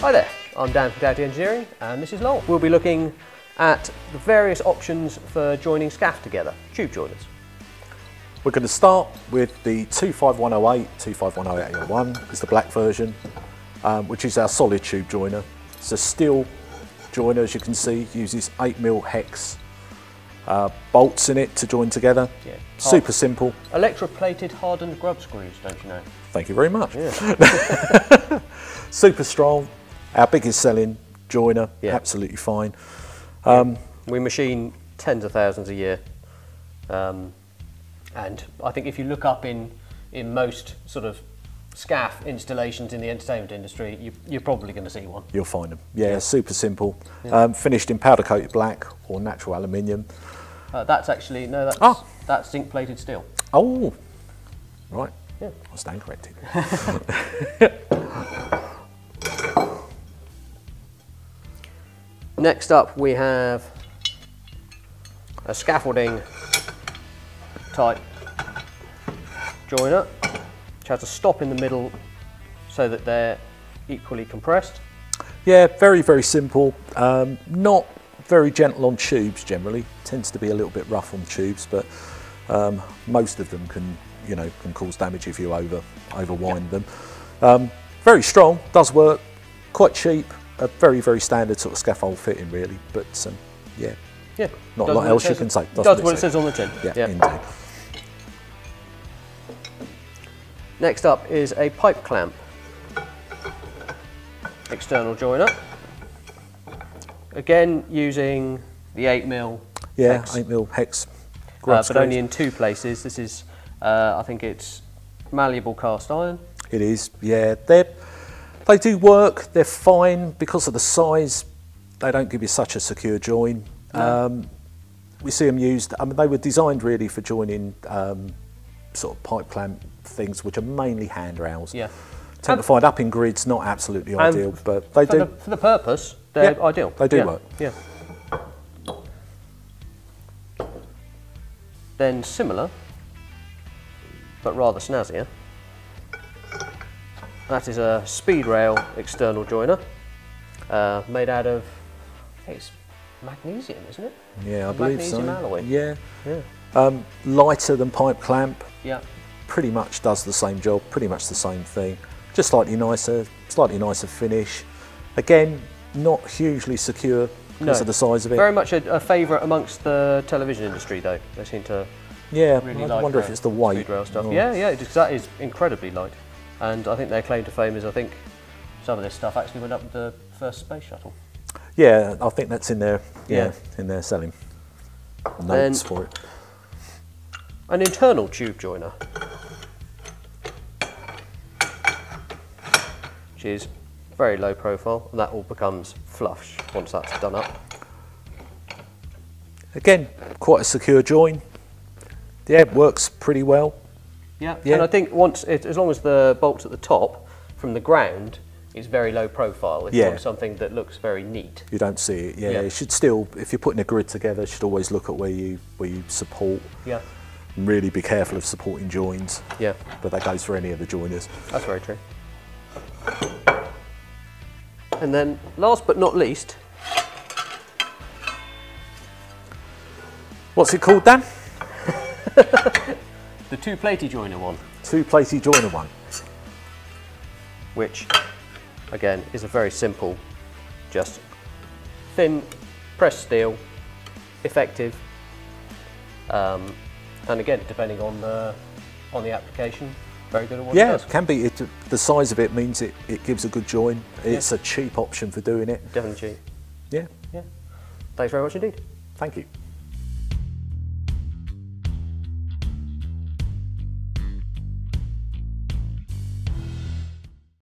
Hi there, I'm Dan from Doughty Engineering and this is Lowell. We'll be looking at the various options for joining scaff together, tube joiners. We're going to start with the 25108, 25108A1 is the black version, which is our solid tube joiner. It's a steel joiner, as you can see, uses 8mm hex bolts in it to join together. Yeah. Super simple. Electroplated hardened grub screws, don't you know? Thank you very much. Yeah. Super strong, our biggest selling joiner, absolutely fine. We machine tens of thousands a year. And I think if you look up in most sort of scaff installations in the entertainment industry, you're probably going to see one. You'll find them. Yeah, super simple. Yeah. Finished in powder coated black or natural aluminium. That's actually, no, that's zinc plated steel. Oh, right. Yeah. I stand corrected. Next up we have a scaffolding type joiner, which has a stop in the middle so that they're equally compressed. Yeah, very, very simple. Not very gentle on tubes generally. Tends to be a little bit rough on tubes, but most of them can cause damage if you overwind them. Very strong, does work, quite cheap, a very, very standard sort of scaffold fitting really, but yeah, not a lot else you can say. Does what it says on the tin. Yeah, indeed. Next up is a pipe clamp external joiner. Again, using the 8mm hex. 8mm hex. But only in two places. This is, I think it's malleable cast iron. It is, yeah. They do work, they're fine. Because of the size, they don't give you such a secure join. No. We see them used, I mean, they were designed really for joining sort of pipe clamp things, which are mainly handrails. Yeah. Tend to find up in grids, not absolutely ideal, but they do. For the purpose, they're ideal. They do work. Yeah. Then similar, but rather snazzier. That is a speed rail external joiner, made out of, I think it's magnesium, isn't it? Yeah, I believe so. Magnesium alloy. Yeah. Lighter than pipe clamp. Yeah. Pretty much does the same job, pretty much the same thing. Just slightly nicer finish. Again, not hugely secure because of the size of it. Very much a favourite amongst the television industry though. They seem to really I wonder if it's the weight. Speed rail stuff. Oh. Yeah, that is incredibly light. And I think their claim to fame is, I think some of this stuff actually went up with the first space shuttle. Yeah, I think that's in there. In there selling notes for it. An internal tube joiner, which is very low profile, and that all becomes flush once that's done up. Again, quite a secure join. Yeah, it works pretty well. Yeah, and I think as long as the bolt's at the top from the ground, it's very low profile. If you want something that looks very neat. You don't see it. Yeah, it should still, if you're putting a grid together, you should always look at where you support. Yeah. And really be careful of supporting joins. Yeah. But that goes for any of the joiners. That's very true. And then, last but not least, what's it called, Dan? The two-platey joiner one. Two-platey joiner one. Which, again, is a very simple, just thin, pressed steel, effective, and again, depending on the application, very good at what it does. Yeah, it can be. The size of it means it gives a good join. It's a cheap option for doing it. Definitely cheap. Yeah. Yeah. Thanks very much indeed. Thank you.